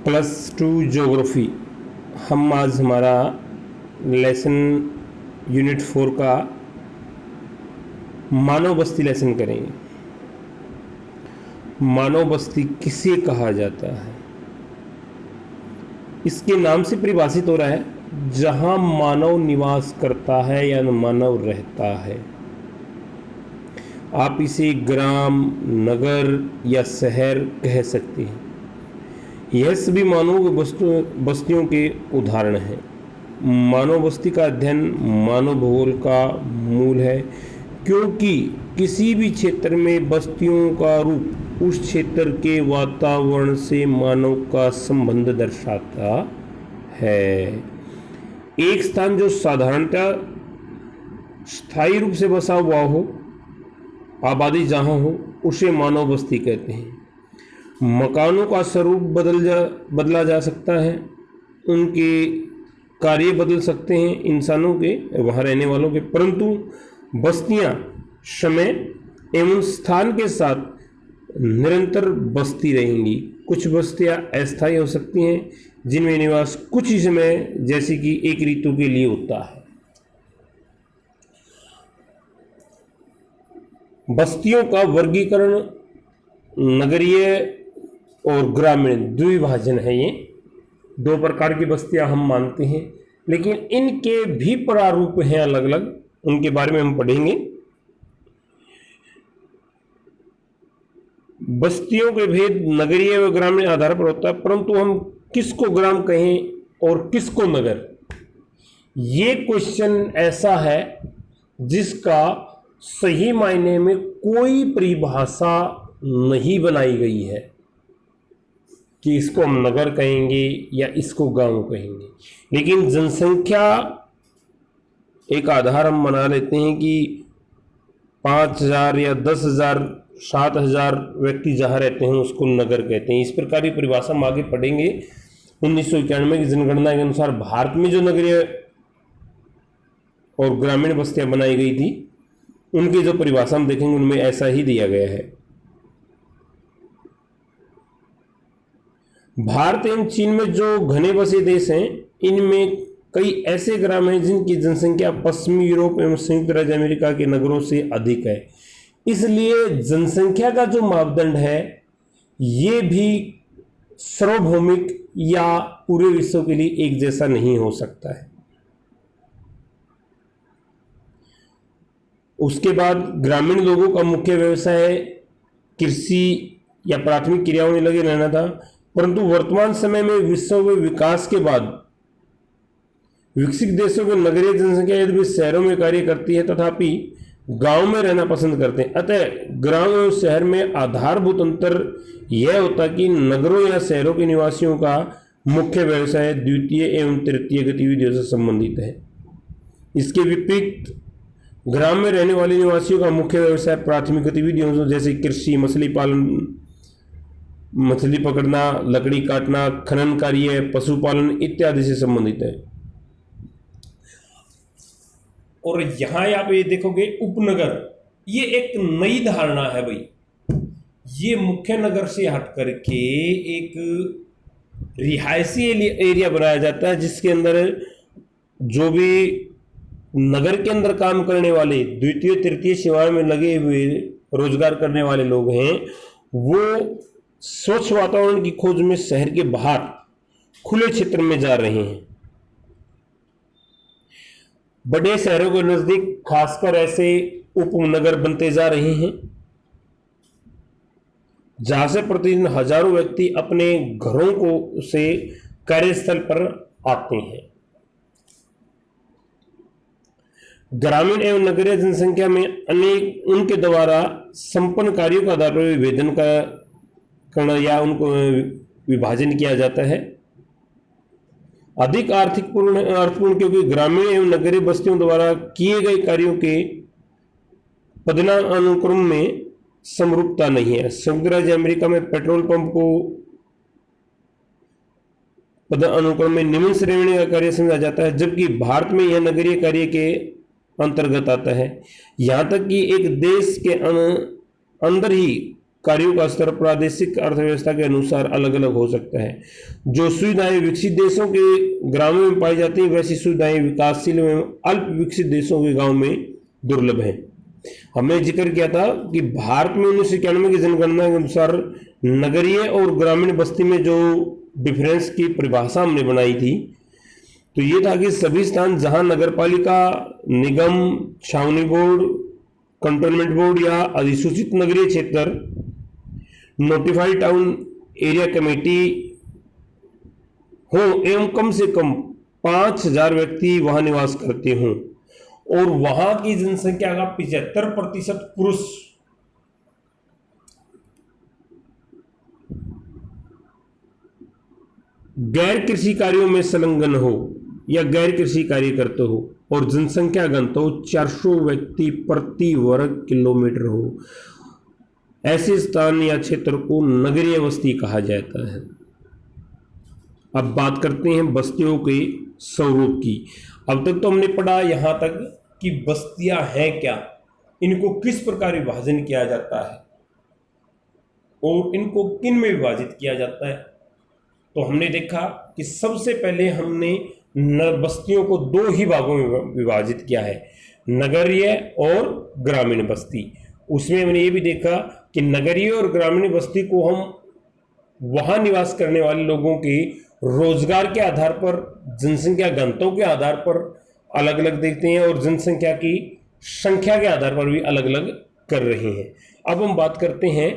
+2 geography. हम आज हमारा लेसन यूनिट 4 का मानव बस्ती लेसन करेंगे। मानव बस्ती किसे कहा जाता है? इसके नाम से परिभाषित हो रहा है जहां मानव निवास करता है या मानव रहता है। आप इसे ग्राम, नगर या शहर कह सकते हैं। यह सभी मानव बस्तियों के उदाहरण हैं। मानव बस्ती का अध्ययन मानव भूगोल का मूल है, क्योंकि किसी भी क्षेत्र में बस्तियों का रूप उस क्षेत्र के वातावरण से मानव का संबंध दर्शाता है। एक स्थान जो साधारणतः स्थायी रूप से बसा हुआ हो, आबादी जहाँ हो, उसे मानव बस्ती कहते हैं। मकानों का स्वरूप बदला जा सकता है, उनके कार्य बदल सकते हैं इंसानों के, वहाँ रहने वालों के, परंतु बस्तियाँ समय एवं स्थान के साथ निरंतर बसती रहेंगी। कुछ बस्तियाँ अस्थायी हो सकती हैं, जिनमें निवास कुछ ही समय जैसे कि एक ऋतु के लिए होता है। बस्तियों का वर्गीकरण नगरीय और ग्रामीण द्विभाजन है। ये दो प्रकार की बस्तियां हम मानते हैं, लेकिन इनके भी प्रारूप हैं अलग अलग, उनके बारे में हम पढ़ेंगे। बस्तियों के भेद नगरीय व ग्रामीण आधार पर होता है, परंतु हम किसको ग्राम कहें और किसको नगर, ये क्वेश्चन ऐसा है जिसका सही मायने में कोई परिभाषा नहीं बनाई गई है कि इसको हम नगर कहेंगे या इसको गांव कहेंगे। लेकिन जनसंख्या एक आधार हम बना लेते हैं कि 5,000 या 10,000, 7,000 व्यक्ति जहाँ रहते हैं उसको नगर कहते हैं। इस प्रकार की परिभाषा हम आगे पढ़ेंगे। 1991 की जनगणना के अनुसार भारत में जो नगरीय और ग्रामीण बस्तियां बनाई गई थी, उनकी जो परिभाषा हम देखेंगे उनमें ऐसा ही दिया गया है। भारत एवं चीन में जो घने बसे देश हैं, इनमें कई ऐसे ग्राम हैं जिनकी जनसंख्या पश्चिमी यूरोप एवं संयुक्त राज्य अमेरिका के नगरों से अधिक है। इसलिए जनसंख्या का जो मापदंड है, ये भी सार्वभौमिक या पूरे विश्व के लिए एक जैसा नहीं हो सकता है। उसके बाद ग्रामीण लोगों का मुख्य व्यवसाय कृषि या प्राथमिक क्रियाओं में लगे रहना था, परंतु वर्तमान समय में विश्व में विकास के बाद विकसित देशों की नगरीय जनसंख्या यदि शहरों में कार्य करती है, तथापि गांव में रहना पसंद करते हैं। अतः ग्राम एवं शहर में आधारभूत अंतर यह होता कि नगरों या शहरों के निवासियों का मुख्य व्यवसाय द्वितीय एवं तृतीय गतिविधियों से संबंधित है। इसके विपरीत ग्राम में रहने वाले निवासियों का मुख्य व्यवसाय प्राथमिक गतिविधियों जैसे कृषि, मछली पालन, मछली पकड़ना, लकड़ी काटना, खनन कार्य, पशुपालन इत्यादि से संबंधित है। और यहां आप ये देखोगे उपनगर, ये एक नई धारणा है भाई। ये मुख्य नगर से हट करके एक रिहायशी एरिया बनाया जाता है, जिसके अंदर जो भी नगर के अंदर काम करने वाले द्वितीय तृतीय सेवाओं में लगे हुए रोजगार करने वाले लोग हैं, वो स्वच्छ वातावरण की खोज में शहर के बाहर खुले क्षेत्र में जा रहे हैं। बड़े शहरों के नजदीक खासकर ऐसे उपनगर बनते जा रहे हैं, जहां से प्रतिदिन हजारों व्यक्ति अपने घरों को से कार्यस्थल पर आते हैं। ग्रामीण एवं नगरीय जनसंख्या में अनेक उनके द्वारा संपन्न कार्यों के आधार पर विभेदन करना या उनको विभाजन किया जाता है। अधिक अर्थपूर्ण क्योंकि ग्रामीण एवं नगरीय बस्तियों द्वारा किए गए कार्यों के पदानुक्रम में समरूपता नहीं है। संयुक्त राज्य अमेरिका में पेट्रोल पंप को पदानुक्रम में निम्न श्रेणी का कार्य समझा जाता है, जबकि भारत में यह नगरीय कार्य के अंतर्गत आता है। यहाँ तक कि एक देश के अंदर ही कार्यों का स्तर प्रादेशिक अर्थव्यवस्था के अनुसार अलग अलग हो सकता है। जो सुविधाएं विकसित देशों के ग्रामों में पाई जाती हैं, वैसी सुविधाएं विकासशील एवं अल्प विकसित देशों के गांव में दुर्लभ है। हमने जिक्र किया था कि भारत में 1991 की जनगणना के अनुसार नगरीय और ग्रामीण बस्ती में जो डिफरेंस की परिभाषा हमने बनाई थी, तो ये था कि सभी स्थान जहां नगरपालिका, निगम, छावनी बोर्ड, कंटोनमेंट बोर्ड या अधिसूचित नगरीय क्षेत्र, नोटिफाइड टाउन एरिया कमेटी हो एवं कम से कम 5,000 व्यक्ति वहां निवास करते हों और वहां की जनसंख्या का 75% पुरुष गैर कृषि कार्यों में संलग्न हो या गैर कृषि कार्य करते हो और जनसंख्या घनत्व 400 व्यक्ति प्रति वर्ग किलोमीटर हो, ऐसे स्थान या क्षेत्र को नगरीय बस्ती कहा जाता है। अब बात करते हैं बस्तियों के स्वरूप की। अब तक तो हमने पढ़ा यहां तक कि बस्तियां हैं क्या, इनको किस प्रकार विभाजन किया जाता है और इनको किन में विभाजित किया जाता है। तो हमने देखा कि सबसे पहले हमने बस्तियों को 2 ही भागों में विभाजित किया है, नगरीय और ग्रामीण बस्ती। उसमें हमने ये भी देखा कि नगरीय और ग्रामीण बस्ती को हम वहां निवास करने वाले लोगों के रोजगार के आधार पर, जनसंख्या घनत्व के आधार पर अलग अलग देखते हैं और जनसंख्या की संख्या के आधार पर भी अलग अलग कर रहे हैं। अब हम बात करते हैं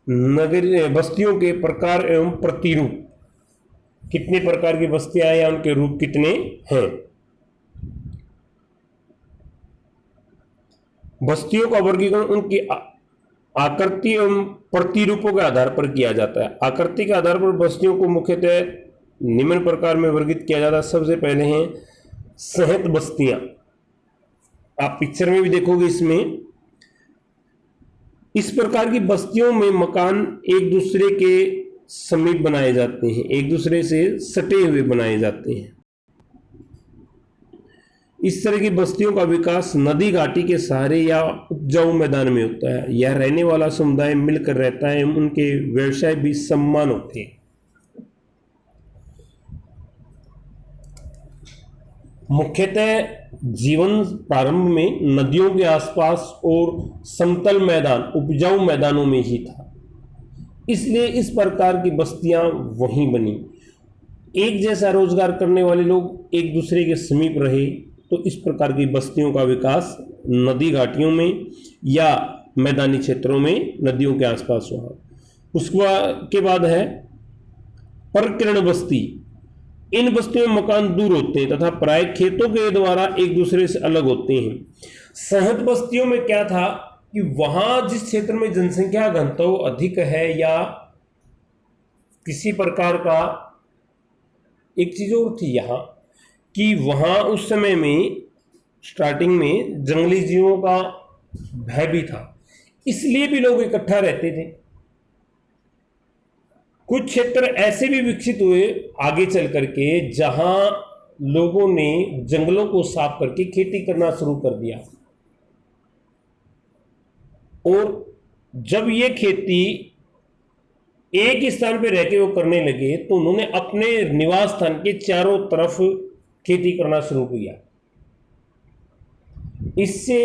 नगरीय बस्तियों के प्रकार एवं प्रतिरूप, कितने प्रकार की बस्तियां या उनके रूप कितने हैं। बस्तियों का वर्गीकरण उनकी आकृति एवं प्रतिरूपों के आधार पर किया जाता है। आकृति के आधार पर बस्तियों को मुख्यतः निम्न प्रकार में वर्गीकृत किया जाता है। सबसे पहले हैं सहत बस्तियां। आप पिक्चर में भी देखोगे, इसमें इस प्रकार की बस्तियों में मकान एक दूसरे के समीप बनाए जाते हैं, एक दूसरे से सटे हुए बनाए जाते हैं। इस तरह की बस्तियों का विकास नदी घाटी के सहारे या उपजाऊ मैदान में होता है। यह रहने वाला समुदाय मिलकर रहता है, उनके व्यवसाय भी समान होते हैं। मुख्यतः जीवन प्रारंभ में नदियों के आसपास और समतल मैदान, उपजाऊ मैदानों में ही था, इसलिए इस प्रकार की बस्तियां वहीं बनी। एक जैसा रोजगार करने वाले लोग एक दूसरे के समीप रहे, तो इस प्रकार की बस्तियों का विकास नदी घाटियों में या मैदानी क्षेत्रों में नदियों के आसपास हुआ। उसके बाद है परकीर्ण बस्ती। इन बस्तियों में मकान दूर होते हैं तथा प्राय खेतों के द्वारा एक दूसरे से अलग होते हैं। सहत बस्तियों में क्या था कि वहां जिस क्षेत्र में जनसंख्या घनत्व अधिक है या किसी प्रकार का, एक चीज और थी यहां कि वहां उस समय में स्टार्टिंग में जंगली जीवों का भय भी था, इसलिए भी लोग इकट्ठा रहते थे। कुछ क्षेत्र ऐसे भी विकसित हुए आगे चल करके जहां लोगों ने जंगलों को साफ करके खेती करना शुरू कर दिया, और जब ये खेती एक स्थान पर रहकर वो करने लगे तो उन्होंने अपने निवास स्थान के चारों तरफ खेती करना शुरू किया। इससे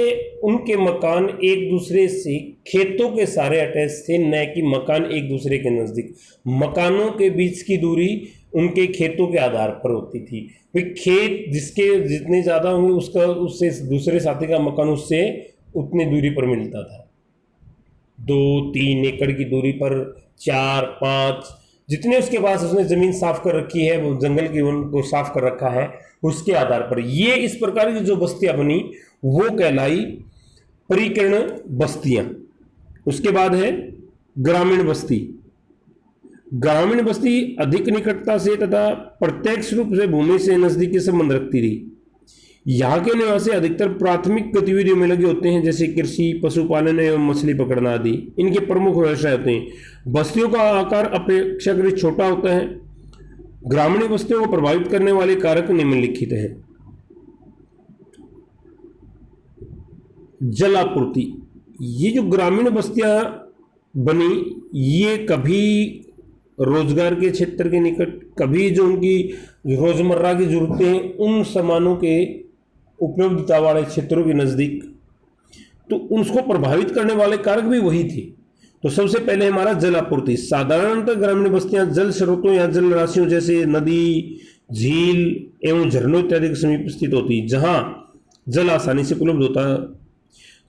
उनके मकान एक दूसरे से खेतों के सारे अटैच थे, न कि मकान एक दूसरे के नजदीक। मकानों के बीच की दूरी उनके खेतों के आधार पर होती थी। फिर खेत जिसके जितने ज्यादा हुए उसका उससे दूसरे साथी का मकान उससे उतनी दूरी पर मिलता था। 2-3 एकड़ की दूरी पर, 4-5, जितने उसके पास उसने जमीन साफ कर रखी है, वो जंगल की वन को साफ कर रखा है, उसके आधार पर ये इस प्रकार की जो बस्तियां बनी वो कहलाई परिकीर्ण बस्तियां। उसके बाद है ग्रामीण बस्ती। ग्रामीण बस्ती अधिक निकटता से तथा प्रत्यक्ष रूप से भूमि से नजदीकी संबंध रखती रही। यहाँ के निवासी अधिकतर प्राथमिक गतिविधियों में लगे होते हैं, जैसे कृषि, पशुपालन एवं मछली पकड़ना आदि इनके प्रमुख व्यवसाय होते हैं। बस्तियों का आकार अपेक्षाकृत छोटा होता है। ग्रामीण बस्तियों को प्रभावित करने वाले कारक निम्नलिखित हैं। जल आपूर्ति। ये जो ग्रामीण बस्तियां बनी, ये कभी रोजगार के क्षेत्र के निकट, कभी जो उनकी रोजमर्रा की जरूरतें हैं उन सामानों के उपलब्धता वाले क्षेत्रों के नज़दीक, तो उसको प्रभावित करने वाले कारक भी वही थे। तो सबसे पहले हमारा जल आपूर्ति। साधारणतः ग्रामीण बस्तियां जल स्रोतों या जल राशियों जैसे नदी, झील एवं झरनों इत्यादि के समीप स्थित होती, जहां जल आसानी से उपलब्ध होता।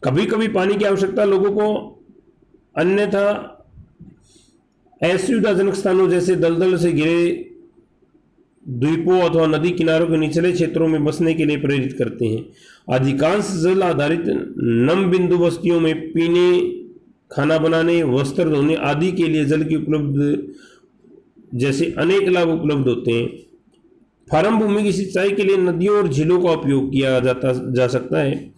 कभी कभी पानी की आवश्यकता लोगों को अन्यथा असुविधाजनक स्थानों जैसे दलदल से घिरे द्वीपों अथवा नदी किनारों के निचले क्षेत्रों में बसने के लिए प्रेरित करते हैं। अधिकांश जल आधारित नम बिंदु बस्तियों में पीने, खाना बनाने, वस्त्र धोने आदि के लिए जल की उपलब्ध जैसे अनेक लाभ उपलब्ध होते हैं। फार्म भूमि की सिंचाई के लिए नदियों और झीलों का उपयोग किया जा सकता है।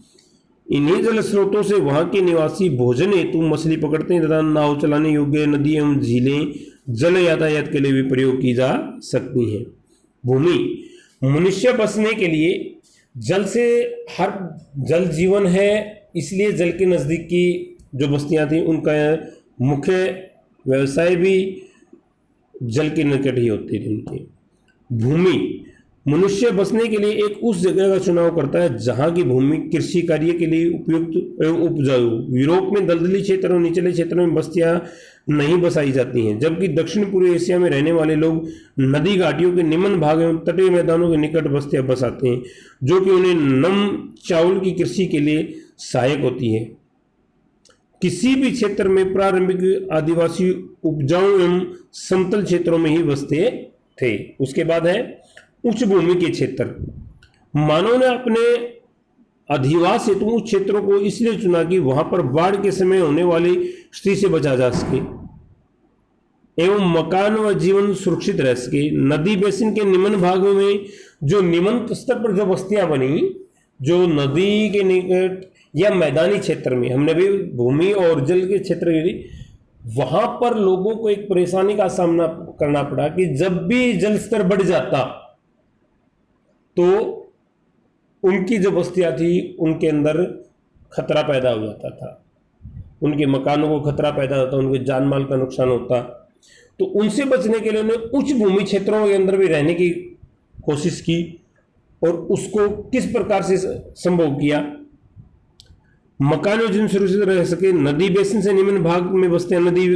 इन्हीं जल स्रोतों से वहां के निवासी भोजन हेतु मछली पकड़ते हैं तथा नाव चलाने योग्य नदी एवं झीलें जल यातायात के लिए भी प्रयोग की जा सकती हैं। भूमि, मनुष्य बसने के लिए जल से, हर जल जीवन है, इसलिए जल के नज़दीक की जो बस्तियां थी उनका मुख्य व्यवसाय भी जल के निकट ही होते थे उनके। भूमि, मनुष्य बसने के लिए एक उस जगह का चुनाव करता है जहां की भूमि कृषि कार्य के लिए उपयुक्त एवं उपजाऊ। यूरोप में दलदली क्षेत्र और निचले क्षेत्रों में बस्तियां नहीं बसाई जाती हैं, जबकि दक्षिण पूर्व एशिया में रहने वाले लोग नदी घाटियों के निम्न भाग एवं तटीय मैदानों के निकट बस्तियां बसाते हैं, जो कि उन्हें नम चावल की कृषि के लिए सहायक होती है। किसी भी क्षेत्र में प्रारंभिक आदिवासी उपजाऊ एवं समतल क्षेत्रों में ही बसते थे। उसके बाद है उच्च भूमि के क्षेत्र। मानव ने अपने अधिवास हेतु उच्च क्षेत्रों को इसलिए चुना कि वहां पर बाढ़ के समय होने वाली स्थिति से बचा जा सके एवं मकान व जीवन सुरक्षित रह सके। नदी बेसिन के निम्न भागों में जो निम्न स्तर पर जो बस्तियां बनी, जो नदी के निकट या मैदानी क्षेत्र में, हमने भी भूमि और जल के क्षेत्र के लिए, वहां पर लोगों को एक परेशानी का सामना करना पड़ा कि जब भी जल स्तर बढ़ जाता तो उनकी जो बस्तियां थी उनके अंदर खतरा पैदा हो जाता था, उनके मकानों को खतरा पैदा होता, उनके जान माल का नुकसान होता। तो उनसे बचने के लिए उन्होंने उच्च भूमि क्षेत्रों के अंदर भी रहने की कोशिश की और उसको किस प्रकार से संभव किया। मकान और जीवन सुरक्षित रह सके, नदी बेसिन से निम्न भाग में बस्तियां नदी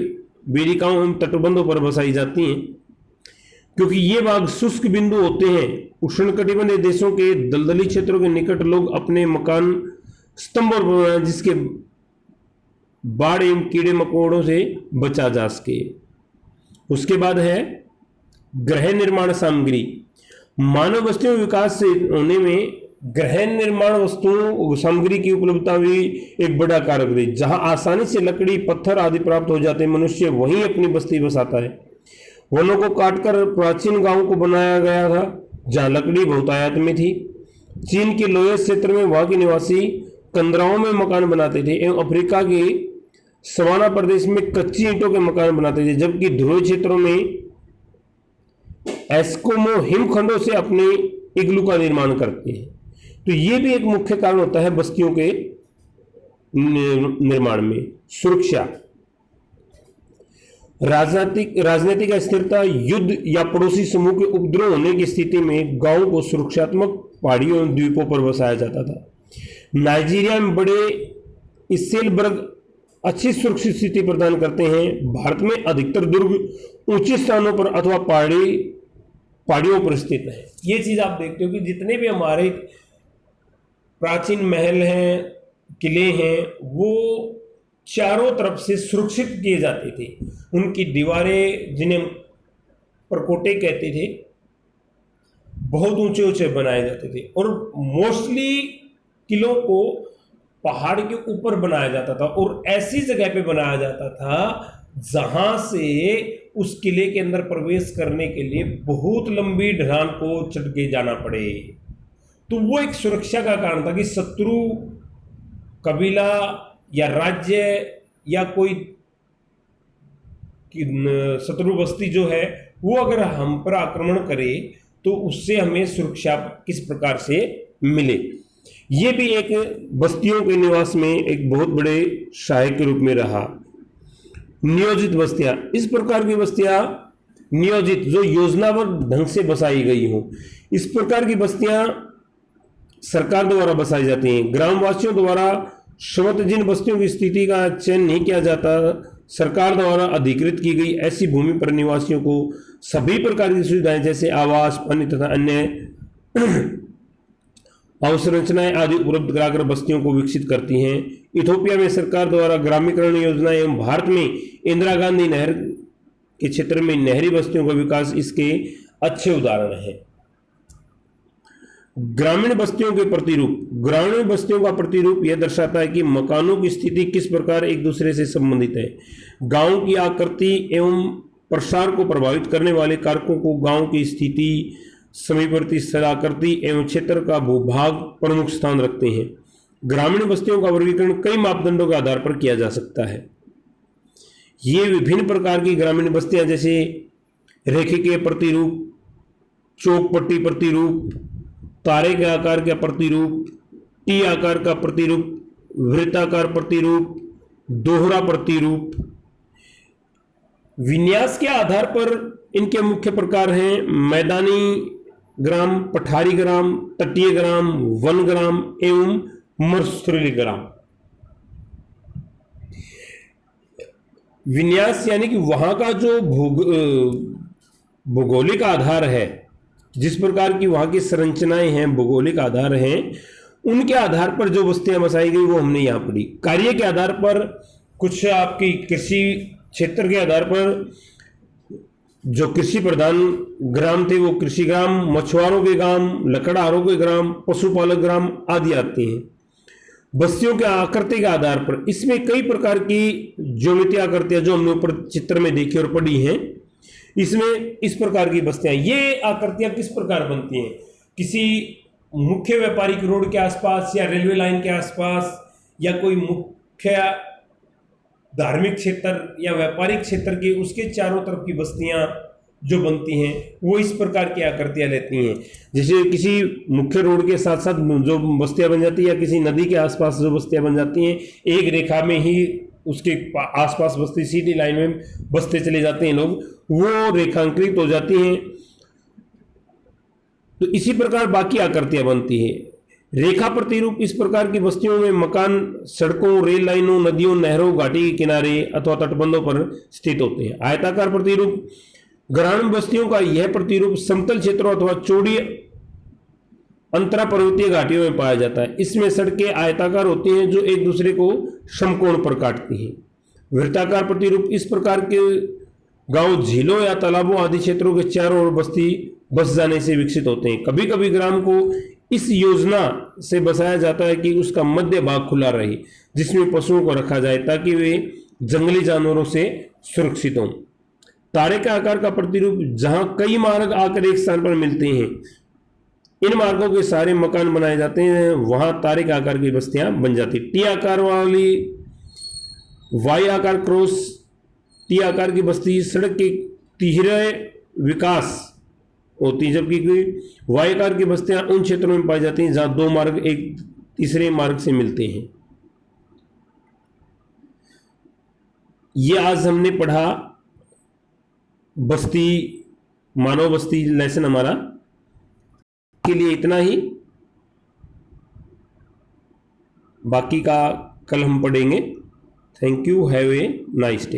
बेरिकाओं एवं तटबंधों पर बसाई जाती हैं, क्योंकि ये भाग शुष्क बिंदु होते हैं। उष्णकटिबंधीय देशों के दलदली क्षेत्रों के निकट लोग अपने मकान स्तंभ पर बनाए जिसके बाढ़ एवं कीड़े मकोड़ों से बचा जा सके। उसके बाद है गृह निर्माण सामग्री। मानव बस्तियों विकास से होने में गृह निर्माण वस्तुओं सामग्री की उपलब्धता भी एक बड़ा कारक रही। जहां आसानी से लकड़ी, पत्थर आदि प्राप्त हो जाते हैं, मनुष्य वहीं अपनी बस्ती बसाता है। वनों को काटकर प्राचीन गांवों को बनाया गया था जहां लकड़ी बहुतायत में थी। चीन के लोएस क्षेत्र में वहां के निवासी कंदराओं में मकान बनाते थे एवं अफ्रीका के सवाना प्रदेश में कच्ची ईंटों के मकान बनाते थे, जबकि ध्रुवीय क्षेत्रों में एस्किमो हिमखंडों से अपने इग्लू का निर्माण करते हैं। तो ये भी एक मुख्य कारण होता है बस्तियों के निर्माण में। सुरक्षा, राजनीतिक अस्थिरता, युद्ध या पड़ोसी समूह के उपद्रव होने की स्थिति में गांवों को सुरक्षात्मक पहाड़ियों और द्वीपों पर बसाया जाता था। नाइजीरिया में बड़े स्सेलबर्ग अच्छी सुरक्षित स्थिति प्रदान करते हैं। भारत में अधिकतर दुर्ग ऊंचे स्थानों पर अथवा पहाड़ियों पर स्थित है। ये चीज आप देखते हो कि जितने भी हमारे प्राचीन महल हैं, किले हैं, वो चारों तरफ से सुरक्षित किए जाते थे। उनकी दीवारें, जिन्हें परकोटे कहते थे, बहुत ऊंचे ऊंचे बनाए जाते थे और मोस्टली किलों को पहाड़ के ऊपर बनाया जाता था और ऐसी जगह पे बनाया जाता था जहां से उस किले के अंदर प्रवेश करने के लिए बहुत लंबी ढलान को चढ़ के जाना पड़े। तो वो एक सुरक्षा का कारण था कि शत्रु कबीला या राज्य या कोई शत्रु बस्ती जो है वो अगर हम पर आक्रमण करे तो उससे हमें सुरक्षा किस प्रकार से मिले। ये भी एक बस्तियों के निवास में एक बहुत बड़े सहायक के रूप में रहा। नियोजित बस्तियां, इस प्रकार की बस्तियां नियोजित जो योजनाबद्ध ढंग से बसाई गई हो, इस प्रकार की बस्तियां सरकार द्वारा बसाई जाती हैं। ग्रामवासियों द्वारा स्वतः जिन बस्तियों की स्थिति का चयन नहीं किया जाता, सरकार द्वारा अधिकृत की गई ऐसी भूमि पर निवासियों को सभी प्रकार की सुविधाएं जैसे आवास, पानी तथा अन्य अवसंरचनाएं आदि उपलब्ध कराकर बस्तियों को विकसित करती हैं। इथोपिया में सरकार द्वारा ग्रामीकरण योजना एवं भारत में इंदिरा गांधी नहर के क्षेत्र में नहरी बस्तियों का विकास इसके अच्छे उदाहरण हैं। ग्रामीण बस्तियों के प्रतिरूप, ग्रामीण बस्तियों का प्रतिरूप यह दर्शाता है कि मकानों की स्थिति किस प्रकार एक दूसरे से संबंधित है। गांव की आकृति एवं प्रसार को प्रभावित करने वाले कारकों को गांव की स्थिति, समीपवर्ती स्थलाकृति एवं क्षेत्र का भूभाग प्रमुख स्थान रखते हैं। ग्रामीण बस्तियों का वर्गीकरण कई मापदंडों के आधार पर किया जा सकता है। ये विभिन्न प्रकार की ग्रामीण बस्तियां जैसे रेखीय प्रतिरूप, चौकपट्टी प्रतिरूप, तारे के आकार का प्रतिरूप, टी आकार का प्रतिरूप, वृत्ताकार प्रतिरूप, दोहरा प्रतिरूप। विन्यास के आधार पर इनके मुख्य प्रकार हैं मैदानी ग्राम, पठारी ग्राम, तटीय ग्राम, वन ग्राम एवं मरुस्थलीय ग्राम। विन्यास यानी कि वहां का जो भौगोलिक आधार है, जिस प्रकार की वहां की संरचनाएं हैं, भौगोलिक आधार हैं, उनके आधार पर जो बस्तियां बसाई गई वो हमने यहाँ पढ़ी। कार्य के आधार पर कुछ आपकी कृषि क्षेत्र के आधार पर जो कृषि प्रधान ग्राम थे वो कृषि ग्राम, मछुआरों के ग्राम, लकड़हारों के ग्राम, पशुपालक ग्राम आदि आते हैं। बस्तियों के आकृति के आधार पर इसमें कई प्रकार की ज्योमेट्री आकृतियां जो हमने ऊपर चित्र में देखी और पढ़ी हैं, इसमें इस प्रकार की बस्तियां, ये आकृतियां किस प्रकार बनती हैं? किसी मुख्य व्यापारिक रोड के आसपास या रेलवे लाइन के आसपास या कोई मुख्य धार्मिक क्षेत्र या व्यापारिक क्षेत्र के उसके चारों तरफ की बस्तियां जो बनती हैं वो इस प्रकार की आकृतियां लेती हैं। जैसे किसी मुख्य रोड के साथ साथ जो बस्तियां बन जाती है या किसी नदी के आसपास जो बस्तियां बन जाती हैं, एक रेखा में ही उसके आसपास बस्ती सीधी लाइन में बसते चले जाते हैं लोग, वो रेखांकित हो जाती हैं। तो इसी प्रकार बाकी आकृतियां बनती हैं। रेखा प्रतिरूप, इस प्रकार की बस्तियों में मकान सड़कों, रेल लाइनों, नदियों, नहरों, घाटी के किनारे अथवा तटबंधों पर स्थित होते हैं। आयताकार प्रतिरूप, ग्रामीण बस्तियों का यह प्रतिरूप समतल क्षेत्रों अथवा चौड़ी अंतरा पर्वतीय घाटियों में पाया जाता है। इसमें सड़कें आयताकार होती हैं जो एक दूसरे को समकोण पर काटती हैं। वृत्ताकार प्रतिरूप, इस प्रकार के गांव झीलों या तालाबों आदि क्षेत्रों के चारों ओर बस्ती बस जाने से विकसित होते हैं। कभी कभी ग्राम को इस योजना से बसाया जाता है कि उसका मध्य भाग खुला रहे, जिसमें पशुओं को रखा जाए ताकि वे जंगली जानवरों से सुरक्षित हों। तारे के आकार का प्रतिरूप, जहां कई मार्ग आकर एक स्थान पर मिलते हैं, इन मार्गों के सारे मकान बनाए जाते हैं, वहां तारे के आकार की बस्तियां बन जाती। टी आकार वाली, वाई आकार क्रॉस टी आकार की बस्ती सड़क के तिहरे विकास होती है, जबकि वाई आकार की बस्तियां उन क्षेत्रों में पाई जाती हैं जहां दो मार्ग एक तीसरे मार्ग से मिलते हैं। ये आज हमने पढ़ा बस्ती, मानव बस्ती लेसन हमारा के लिए इतना ही। बाकी का कल हम पढ़ेंगे। Thank you, have a nice day.